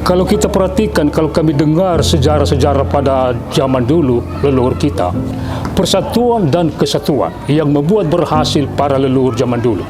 Kalau kita perhatikan, kalau kami dengar sejarah-sejarah pada zaman dulu, leluhur kita, persatuan dan kesatuan yang membuat berhasil para leluhur zaman dulu.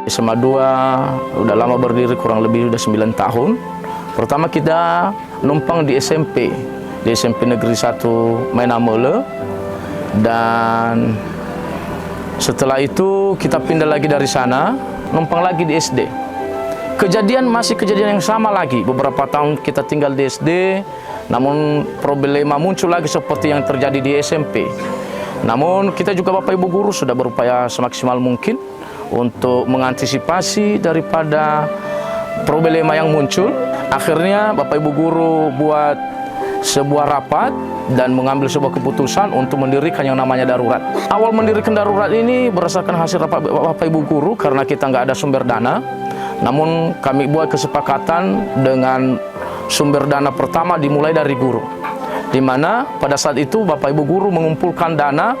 SMA 2 udah lama berdiri, kurang lebih udah 9 tahun. Pertama kita numpang di SMP Negeri 1 Mainamole, dan setelah itu kita pindah lagi dari sana, numpang lagi di SD. Masih kejadian yang sama lagi. Beberapa tahun kita tinggal di SD, namun problema muncul lagi seperti yang terjadi di SMP. Namun kita juga Bapak Ibu guru sudah berupaya semaksimal mungkin untuk mengantisipasi daripada problema yang muncul. Akhirnya Bapak Ibu guru buat sebuah rapat dan mengambil sebuah keputusan untuk mendirikan yang namanya darurat. Awal mendirikan darurat ini berdasarkan hasil rapat Bapak Ibu guru, karena kita nggak ada sumber dana. Namun kami buat kesepakatan dengan sumber dana pertama dimulai dari guru. di mana pada saat itu Bapak Ibu guru mengumpulkan dana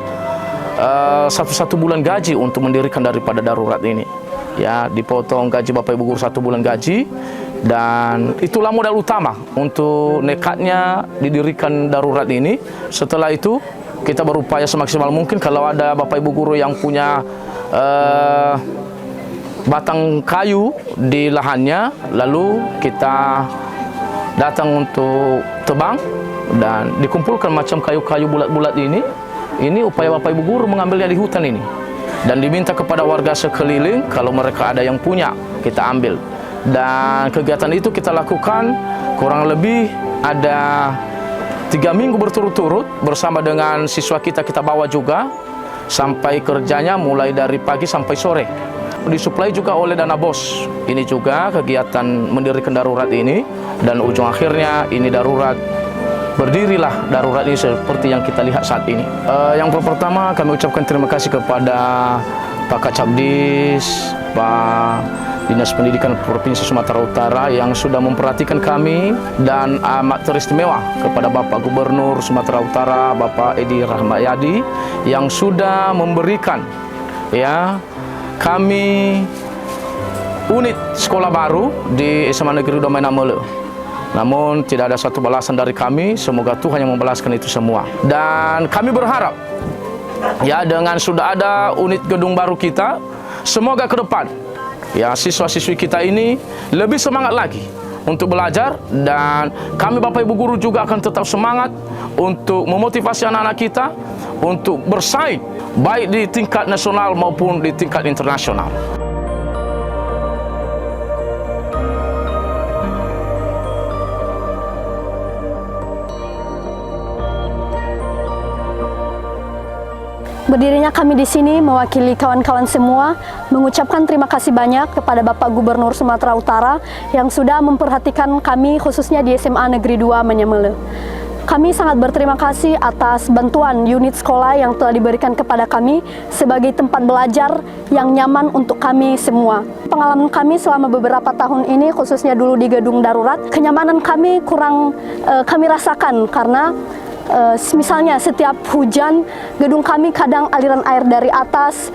satu bulan gaji untuk mendirikan daripada darurat ini. Ya, dipotong gaji Bapak Ibu guru 1 bulan gaji, dan itulah modal utama untuk nekatnya didirikan darurat ini. Setelah itu kita berupaya semaksimal mungkin, kalau ada Bapak Ibu guru yang punya batang kayu di lahannya, lalu kita datang untuk tebang dan dikumpulkan macam kayu-kayu bulat-bulat ini. Ini upaya Bapak Ibu guru mengambilnya di hutan ini, dan diminta kepada warga sekeliling kalau mereka ada yang punya, kita ambil. Dan kegiatan itu kita lakukan kurang lebih ada 3 minggu berturut-turut bersama dengan siswa kita bawa juga sampai kerjanya mulai dari pagi sampai sore. Disuplai juga oleh dana BOS. Ini juga kegiatan mendirikan darurat ini, dan ujung akhirnya ini berdirilah darurat ini seperti yang kita lihat saat ini. Yang pertama kami ucapkan terima kasih kepada Pak Kacabdis, Pak Dinas Pendidikan Provinsi Sumatera Utara yang sudah memperhatikan kami, dan amat teristimewa kepada Bapak Gubernur Sumatera Utara, Bapak Edi Rahmayadi, yang sudah memberikan kami unit sekolah baru di SMA Negeri 2 Mainamele. Namun tidak ada satu balasan dari kami, semoga Tuhan yang membalaskan itu semua. Dan kami berharap dengan sudah ada unit gedung baru kita, semoga ke depan siswa-siswi kita ini lebih semangat lagi untuk belajar, dan kami Bapak Ibu guru juga akan tetap semangat untuk memotivasi anak-anak kita untuk bersaing baik di tingkat nasional maupun di tingkat internasional. Berdirinya kami di sini mewakili kawan-kawan semua mengucapkan terima kasih banyak kepada Bapak Gubernur Sumatera Utara yang sudah memperhatikan kami khususnya di SMA Negeri 2 Mainamele. Kami sangat berterima kasih atas bantuan unit sekolah yang telah diberikan kepada kami sebagai tempat belajar yang nyaman untuk kami semua. Pengalaman kami selama beberapa tahun ini, khususnya dulu di gedung darurat, kenyamanan kami kurang kami rasakan karena misalnya setiap hujan, gedung kami kadang aliran air dari atas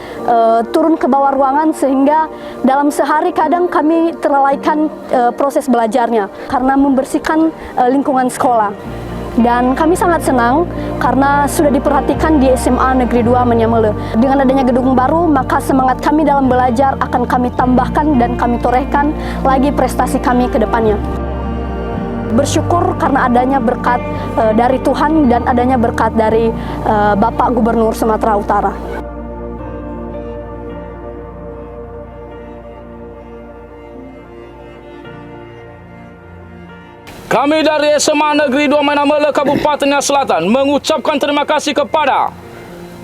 turun ke bawah ruangan, sehingga dalam sehari kadang kami terlalaikan proses belajarnya karena membersihkan lingkungan sekolah. Dan kami sangat senang karena sudah diperhatikan di SMA Negeri 2 Mainamele. Dengan adanya gedung baru, maka semangat kami dalam belajar akan kami tambahkan dan kami torehkan lagi prestasi kami ke depannya. Bersyukur karena adanya berkat dari Tuhan dan adanya berkat dari Bapak Gubernur Sumatera Utara. Kami dari SMA Negeri 2 Mainamele Kabupaten Nias Selatan mengucapkan terima kasih kepada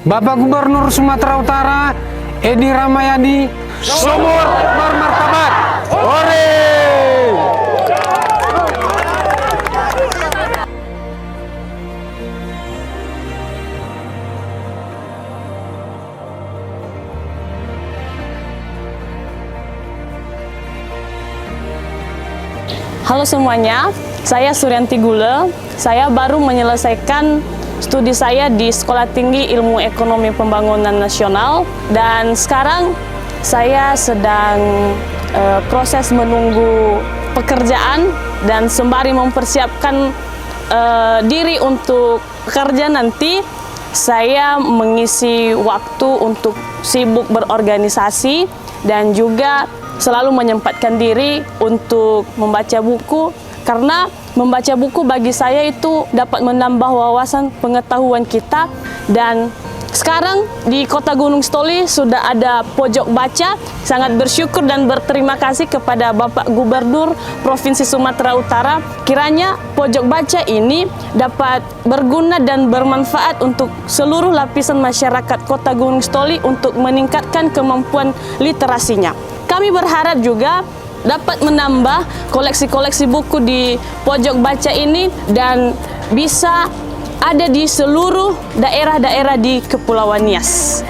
Bapak Gubernur Sumatera Utara Edi Rahmayadi, sumur bermartabat. Hore! Halo semuanya, saya Suryanti Gule. Saya baru menyelesaikan studi saya di Sekolah Tinggi Ilmu Ekonomi Pembangunan Nasional, dan sekarang saya sedang proses menunggu pekerjaan dan sembari mempersiapkan diri untuk bekerja nanti. Saya mengisi waktu untuk sibuk berorganisasi dan juga selalu menyempatkan diri untuk membaca buku, karena membaca buku bagi saya itu dapat menambah wawasan pengetahuan kita. Dan sekarang di Kota Gunung Sitoli sudah ada pojok baca. Sangat bersyukur dan berterima kasih kepada Bapak Gubernur Provinsi Sumatera Utara. Kiranya pojok baca ini dapat berguna dan bermanfaat untuk seluruh lapisan masyarakat Kota Gunung Sitoli untuk meningkatkan kemampuan literasinya. Kami berharap juga dapat menambah koleksi-koleksi buku di pojok baca ini dan bisa ada di seluruh daerah-daerah di Kepulauan Nias.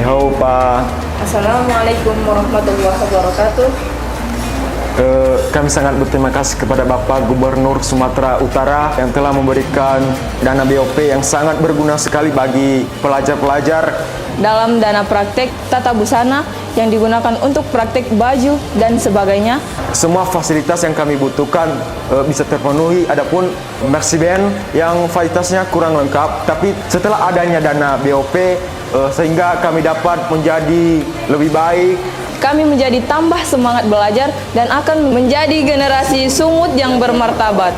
Nihau Pak. Assalamualaikum warahmatullahi wabarakatuh. Kami sangat berterima kasih kepada Bapak Gubernur Sumatera Utara yang telah memberikan dana BOP yang sangat berguna sekali bagi pelajar-pelajar. Dalam dana praktek tata busana yang digunakan untuk praktek baju dan sebagainya. Semua fasilitas yang kami butuhkan bisa terpenuhi. Adapun Mercy Band yang fasilitasnya kurang lengkap, tapi setelah adanya dana BOP sehingga kami dapat menjadi lebih baik. Kami menjadi tambah semangat belajar dan akan menjadi generasi sungut yang bermartabat.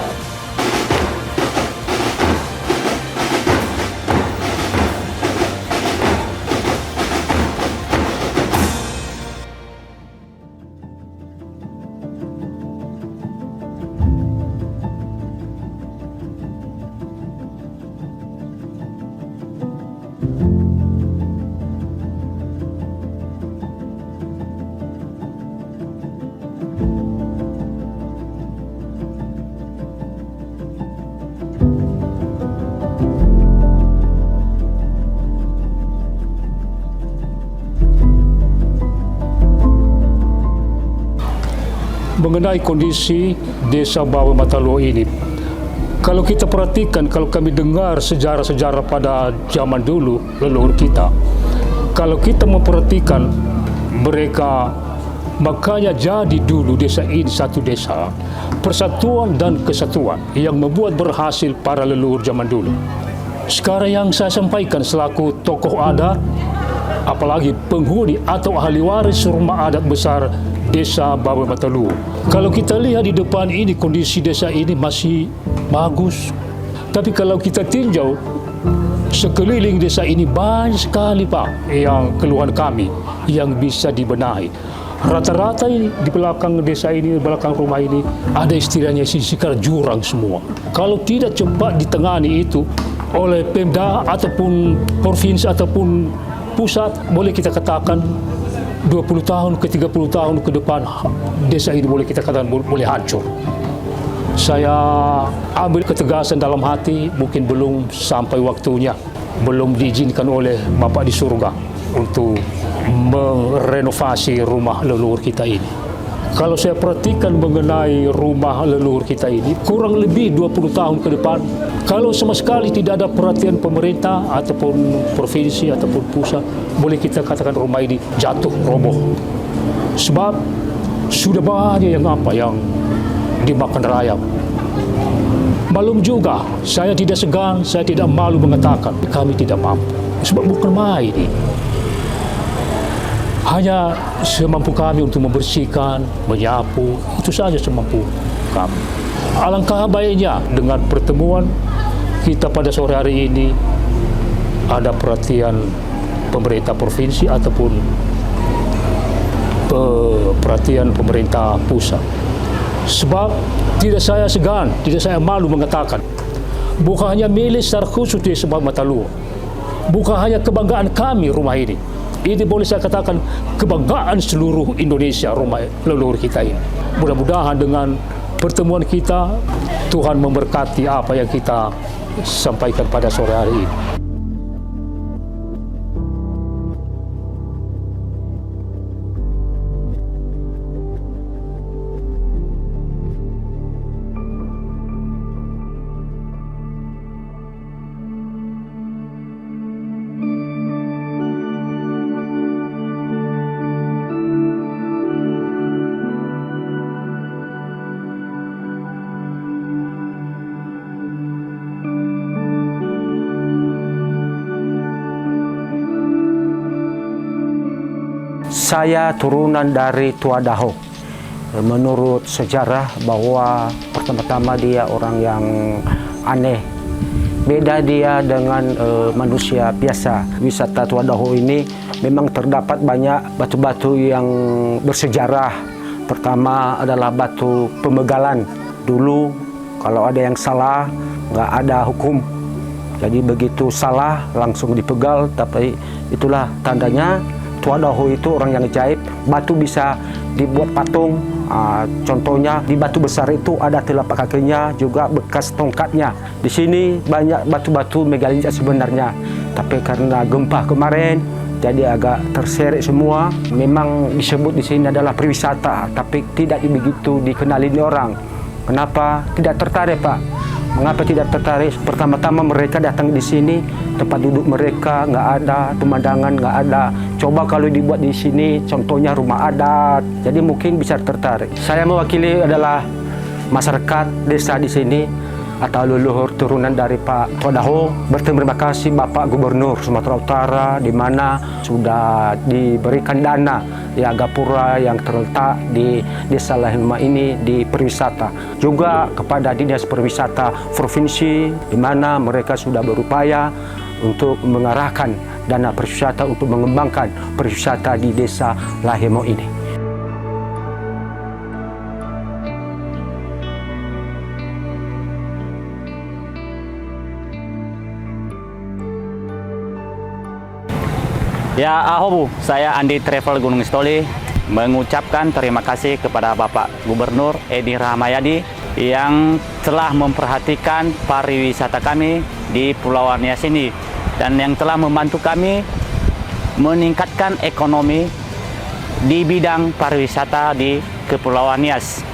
Mengenai kondisi desa Bawah Mataluo ini, kalau kita perhatikan, kalau kami dengar sejarah-sejarah pada zaman dulu leluhur kita, kalau kita memperhatikan mereka, makanya jadi dulu desa ini satu desa, persatuan dan kesatuan yang membuat berhasil para leluhur zaman dulu. Sekarang yang saya sampaikan selaku tokoh adat, apalagi penghuni atau ahli waris rumah adat besar Desa Bawah Mataluo. Kalau kita lihat di depan ini, kondisi desa ini masih bagus. Tapi kalau kita tinjau sekeliling desa ini, banyak sekali Pak yang keluhan kami yang bisa dibenahi. Rata-rata di belakang desa ini, belakang rumah ini, ada istilahnya sisir jurang semua. Kalau tidak cepat ditangani itu oleh Pemda ataupun provinsi ataupun pusat, boleh kita katakan 20 tahun ke 30 tahun ke depan desa ini boleh kita katakan boleh hancur. Saya ambil ketegasan dalam hati, mungkin belum sampai waktunya, belum diizinkan oleh Bapak di surga untuk merenovasi rumah leluhur kita ini. Kalau saya perhatikan mengenai rumah leluhur kita ini, kurang lebih 20 tahun ke depan, kalau sama sekali tidak ada perhatian pemerintah ataupun provinsi ataupun pusat, boleh kita katakan rumah ini jatuh, roboh. Sebab sudah banyak yang dimakan rayap. Malum juga, saya tidak segan, saya tidak malu mengatakan kami tidak mampu. Sebab bukan main ini. Hanya semampu kami untuk membersihkan, menyapu, itu saja semampu kami. Alangkah baiknya dengan pertemuan kita pada sore hari ini ada perhatian pemerintah provinsi ataupun perhatian pemerintah pusat. Sebab tidak saya segan, tidak saya malu mengatakan, bukan hanya milik secara khusus di Desa Bawah Mataluo, bukan hanya kebanggaan kami rumah ini. Ini boleh saya katakan kebanggaan seluruh Indonesia rumah leluhur kita ini. Mudah-mudahan dengan pertemuan kita, Tuhan memberkati apa yang kita sampaikan pada sore hari ini. Saya turunan dari Tua Daho. Menurut sejarah bahwa pertama-tama dia orang yang aneh. Beda dia dengan manusia biasa. Wisata Tua Daho ini memang terdapat banyak batu-batu yang bersejarah. Pertama adalah batu pemegalan. Dulu kalau ada yang salah, nggak ada hukum. Jadi begitu salah langsung dipegal, tapi itulah tandanya Tua Daho itu orang yang ajaib. Batu bisa dibuat patung. Contohnya di batu besar itu ada telapak kakinya, juga bekas tongkatnya. Di sini banyak batu-batu megalith sebenarnya. Tapi karena gempa kemarin, jadi agak terseret semua. Memang disebut di sini adalah perwisata, tapi tidak begitu dikenali orang. Kenapa tidak tertarik, Pak? Mengapa tidak tertarik? Pertama-tama mereka datang di sini, tempat duduk mereka nggak ada, pemandangan nggak ada. Coba kalau dibuat di sini, contohnya rumah adat, jadi mungkin bisa tertarik. Saya mewakili adalah masyarakat desa di sini atau leluhur turunan dari Pak Tuadaho. Berterima kasih Bapak Gubernur Sumatera Utara di mana sudah diberikan dana ya gapura yang terletak di Desa Lahirma ini di perwisata. Juga kepada Dinas Perwisata Provinsi di mana mereka sudah berupaya untuk mengarahkan dana perwisata untuk mengembangkan perwisata di Desa Lahirma ini. Ya, Bu, saya Andi Travel Gunung Istoli mengucapkan terima kasih kepada Bapak Gubernur Edi Rahmayadi yang telah memperhatikan pariwisata kami di Pulau Nias ini dan yang telah membantu kami meningkatkan ekonomi di bidang pariwisata di Kepulauan Nias.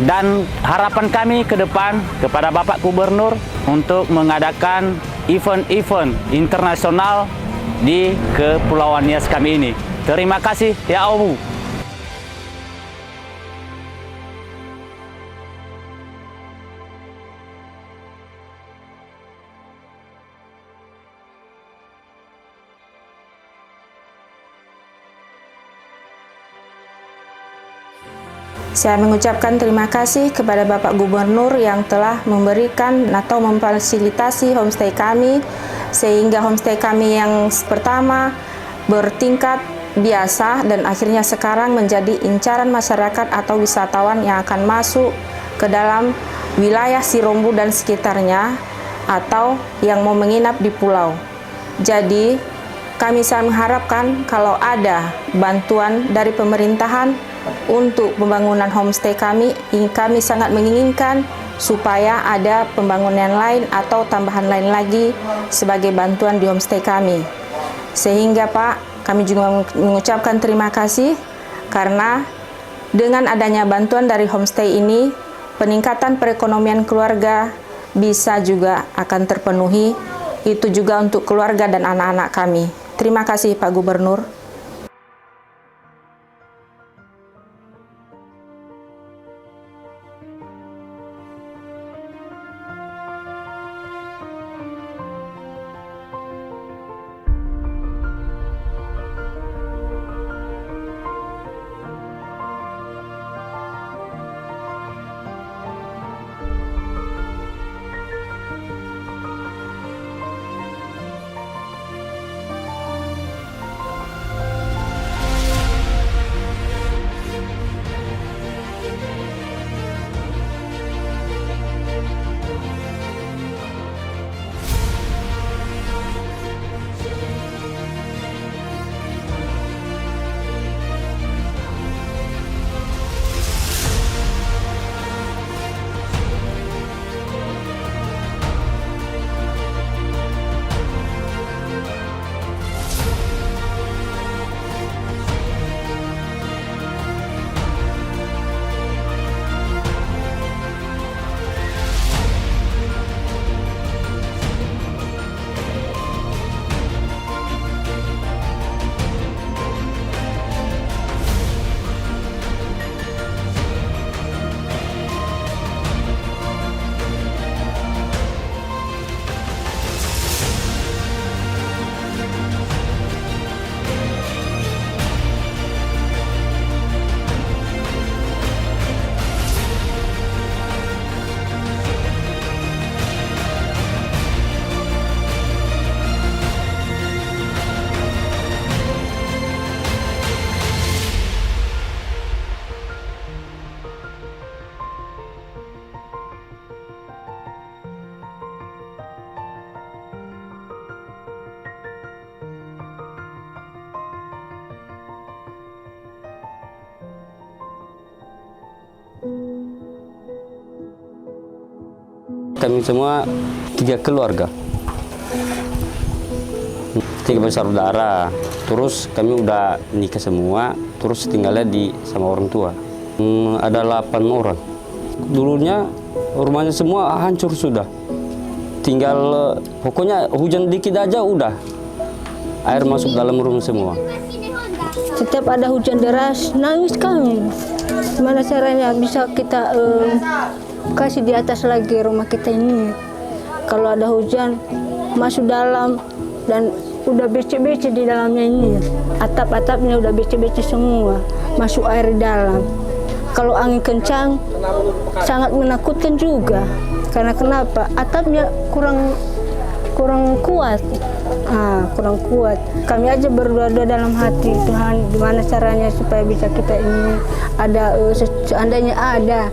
Dan harapan kami ke depan kepada Bapak Gubernur untuk mengadakan event-event internasional di Kepulauan Nias kami ini. Terima kasih ya Bu. Saya mengucapkan terima kasih kepada Bapak Gubernur yang telah memberikan atau memfasilitasi homestay kami, sehingga homestay kami yang pertama bertingkat biasa dan akhirnya sekarang menjadi incaran masyarakat atau wisatawan yang akan masuk ke dalam wilayah Sirombu dan sekitarnya atau yang mau menginap di pulau. Jadi kami sangat mengharapkan kalau ada bantuan dari pemerintahan untuk pembangunan homestay kami sangat menginginkan supaya ada pembangunan lain atau tambahan lain lagi sebagai bantuan di homestay kami. Sehingga Pak, kami juga mengucapkan terima kasih karena dengan adanya bantuan dari homestay ini, peningkatan perekonomian keluarga bisa juga akan terpenuhi, itu juga untuk keluarga dan anak-anak kami. Terima kasih Pak Gubernur. Kami semua 3 keluarga. 3 bersaudara. Terus kami udah nikah semua, terus tinggalnya sama orang tua. Ada 8 orang. Dulunya rumahnya semua hancur sudah. Tinggal pokoknya hujan dikit aja udah air masuk dalam rumah semua. Setiap ada hujan deras nangis kami. Gimana caranya bisa kita kasih di atas lagi rumah kita ini? Kalau ada hujan masuk dalam dan udah becek-becek di dalamnya ini. Atap-atapnya udah becek-becek semua, masuk air di dalam. Kalau angin kencang sangat menakutkan juga. Karena kenapa? Atapnya kurang kuat. Kurang kuat. Kami aja berdoa dalam hati, Tuhan, gimana caranya supaya bisa kita ini ada, seandainya ada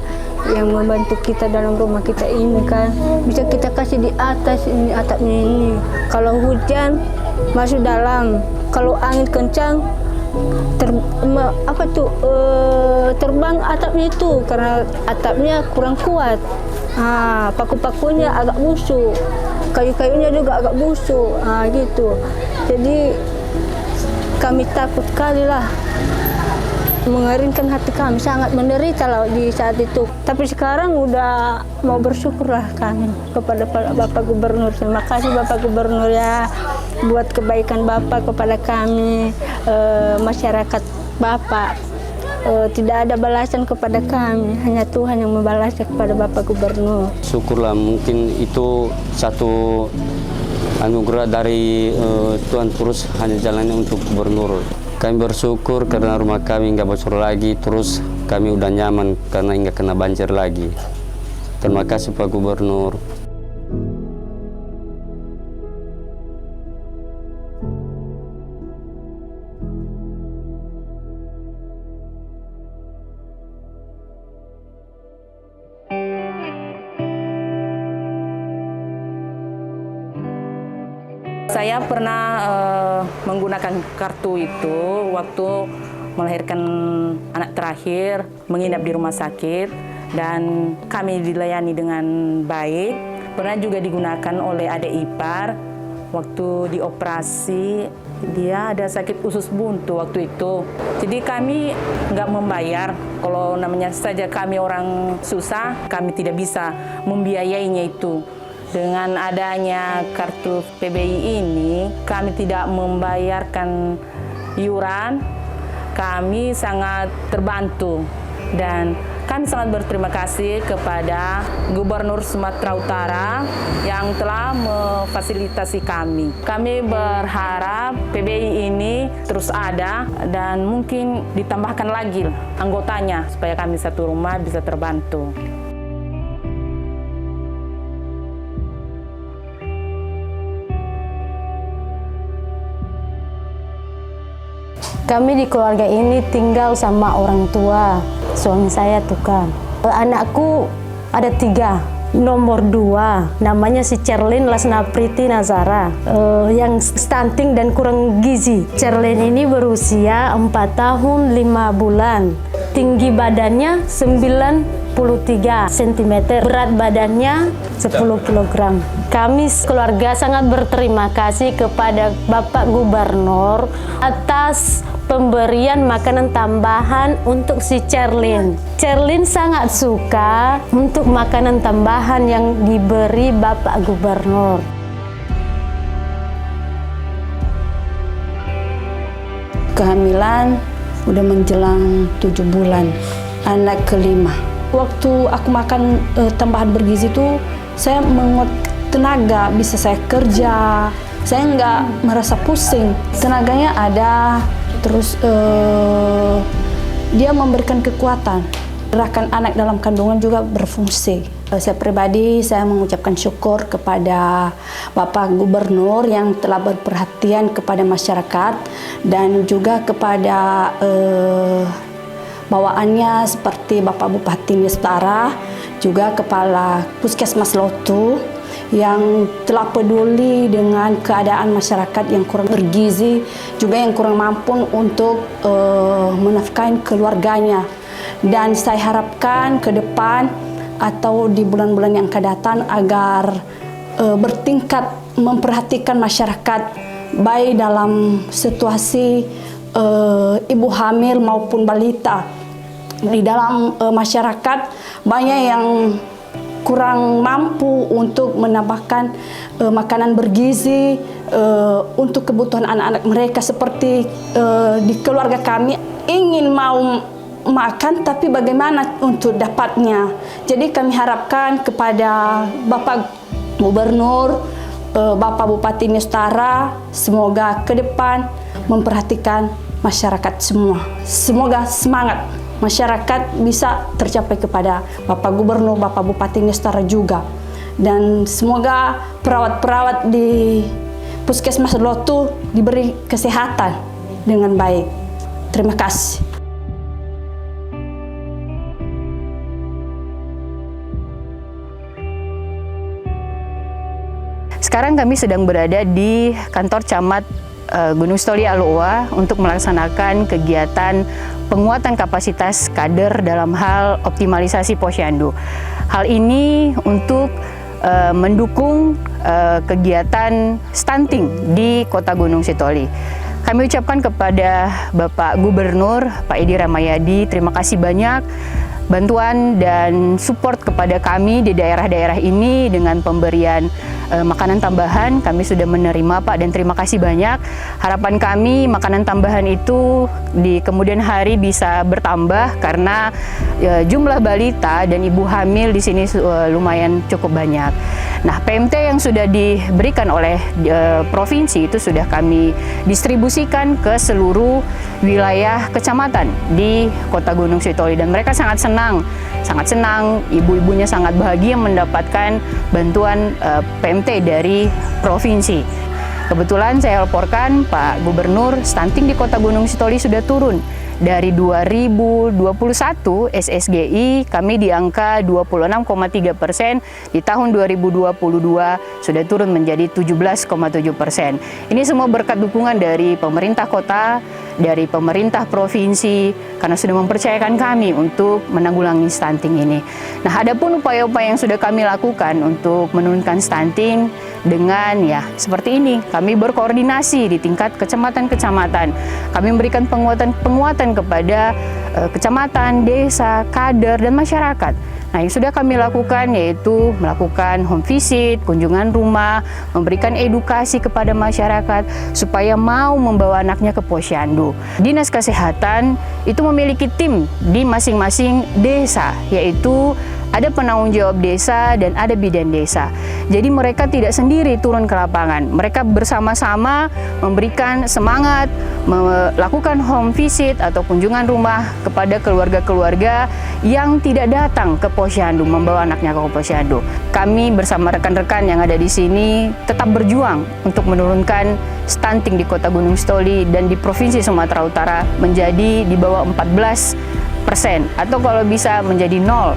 yang membantu kita dalam rumah kita ini kan, bisa kita kasih di atas ini atapnya ini. Kalau hujan masuk dalam, kalau angin kencang terbang atapnya itu karena atapnya kurang kuat. Paku-pakunya agak busuk, kayu-kayunya juga agak busuk, gitu. Jadi kami takut kali lah, mengeringkan hati kami, sangat menderita lah di saat itu. Tapi sekarang udah mau bersyukurlah kami kepada Bapak Gubernur. Terima kasih Bapak Gubernur ya, buat kebaikan Bapak kepada kami, masyarakat Bapak. Tidak ada balasan kepada kami, hanya Tuhan yang membalasnya kepada Bapak Gubernur. Syukurlah, mungkin itu satu anugerah dari Tuhan, terus hanya jalannya untuk gubernur. Kami bersyukur karena rumah kami nggak bocor lagi, terus kami udah nyaman karena nggak kena banjir lagi. Terima kasih Pak Gubernur. Saya pernah menggunakan kartu itu waktu melahirkan anak terakhir, menginap di rumah sakit, dan kami dilayani dengan baik. Pernah juga digunakan oleh adik ipar waktu dioperasi, dia ada sakit usus buntu waktu itu. Jadi kami nggak membayar, kalau namanya saja kami orang susah, kami tidak bisa membiayainya itu. Dengan adanya kartu PBI ini, kami tidak membayarkan iuran, kami sangat terbantu. Dan kami sangat berterima kasih kepada Gubernur Sumatera Utara yang telah memfasilitasi kami. Kami berharap PBI ini terus ada dan mungkin ditambahkan lagi anggotanya supaya kami satu rumah bisa terbantu. Kami di keluarga ini tinggal sama orang tua, suami saya tukang. Anakku ada 3, nomor 2 namanya si Cerlin Lasnapriti Nazara, yang stunting dan kurang gizi. Cerlin ini berusia 4 tahun 5 bulan, tinggi badannya 93 cm, berat badannya 10 kg. Kami keluarga sangat berterima kasih kepada Bapak Gubernur atas pemberian makanan tambahan untuk si Cerlin. Cerlin sangat suka untuk makanan tambahan yang diberi Bapak Gubernur. Kehamilan udah menjelang 7 bulan, anak kelima. Waktu aku makan tambahan bergizi itu, saya menguat tenaga, bisa saya kerja, saya nggak merasa pusing, tenaganya ada. Terus dia memberikan kekuatan, gerakan anak dalam kandungan juga berfungsi. Saya pribadi, saya mengucapkan syukur kepada Bapak Gubernur yang telah berperhatian kepada masyarakat dan juga kepada bawaannya seperti Bapak Bupati Nestara, juga Kepala Puskesmas Lotu yang telah peduli dengan keadaan masyarakat yang kurang bergizi, juga yang kurang mampu untuk menafkahi keluarganya. Dan saya harapkan ke depan atau di bulan-bulan yang akan datang agar bertingkat memperhatikan masyarakat baik dalam situasi ibu hamil maupun balita. Di dalam masyarakat banyak yang kurang mampu untuk menambahkan makanan bergizi untuk kebutuhan anak-anak mereka, seperti di keluarga kami ingin mau makan tapi bagaimana untuk dapatnya. Jadi kami harapkan kepada Bapak Gubernur, Bapak Bupati Nias Utara, semoga ke depan memperhatikan masyarakat semua. Semoga semangat masyarakat bisa tercapai kepada Bapak Gubernur, Bapak Bupati Nias Utara juga. Dan semoga perawat-perawat di Puskesmas Lotu diberi kesehatan dengan baik. Terima kasih. Sekarang kami sedang berada di kantor Camat Gunung Sitoli Alowa untuk melaksanakan kegiatan penguatan kapasitas kader dalam hal optimalisasi posyandu. Hal ini untuk mendukung kegiatan stunting di Kota Gunung Sitoli. Kami ucapkan kepada Bapak Gubernur, Pak Edi Rahmayadi, terima kasih banyak bantuan dan support kepada kami di daerah-daerah ini dengan pemberian makanan tambahan. Kami sudah menerima, Pak, dan terima kasih banyak. Harapan kami makanan tambahan itu di kemudian hari bisa bertambah karena jumlah balita dan ibu hamil di sini lumayan cukup banyak. Nah, PMT yang sudah diberikan oleh provinsi itu sudah kami distribusikan ke seluruh wilayah kecamatan di Kota Gunung Sitoli, dan mereka sangat senang, ibu-ibunya sangat bahagia mendapatkan bantuan PMT dari provinsi. Kebetulan saya laporkan Pak Gubernur, stunting di Kota Gunung Sitoli sudah turun. Dari 2021 SSGI kami di angka 26,3%, di tahun 2022 sudah turun menjadi 17,7%. Ini semua berkat dukungan dari pemerintah kota, dari pemerintah provinsi, karena sudah mempercayakan kami untuk menanggulangi stunting ini. Nah, adapun upaya-upaya yang sudah kami lakukan untuk menurunkan stunting dengan seperti ini, kami berkoordinasi di tingkat kecamatan-kecamatan. Kami memberikan penguatan kepada kecamatan, desa, kader, dan masyarakat. Nah, yang sudah kami lakukan yaitu melakukan home visit, kunjungan rumah, memberikan edukasi kepada masyarakat supaya mau membawa anaknya ke posyandu. Dinas Kesehatan itu memiliki tim di masing-masing desa, yaitu ada penanggung jawab desa dan ada bidan desa. Jadi mereka tidak sendiri turun ke lapangan. Mereka bersama-sama memberikan semangat, melakukan home visit atau kunjungan rumah kepada keluarga-keluarga yang tidak datang ke posyandu, membawa anaknya ke posyandu. Kami bersama rekan-rekan yang ada di sini tetap berjuang untuk menurunkan stunting di Kota Gunung Sitoli dan di Provinsi Sumatera Utara menjadi di bawah 14%, atau kalau bisa menjadi 0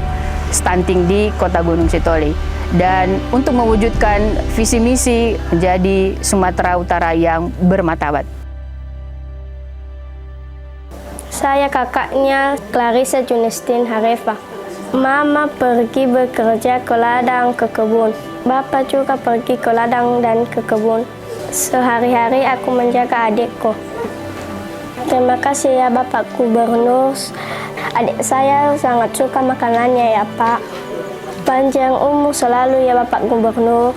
stunting di Kota Gunung Sitoli, dan untuk mewujudkan visi misi menjadi Sumatera Utara yang bermartabat. Saya kakaknya Clarissa Junestin Harefa. Mama pergi bekerja ke ladang ke kebun. Bapak juga pergi ke ladang dan ke kebun. Sehari-hari aku menjaga adikku. Terima kasih ya Bapak Gubernur. Adik saya sangat suka makanannya ya Pak. Panjang umur selalu ya Bapak Gubernur.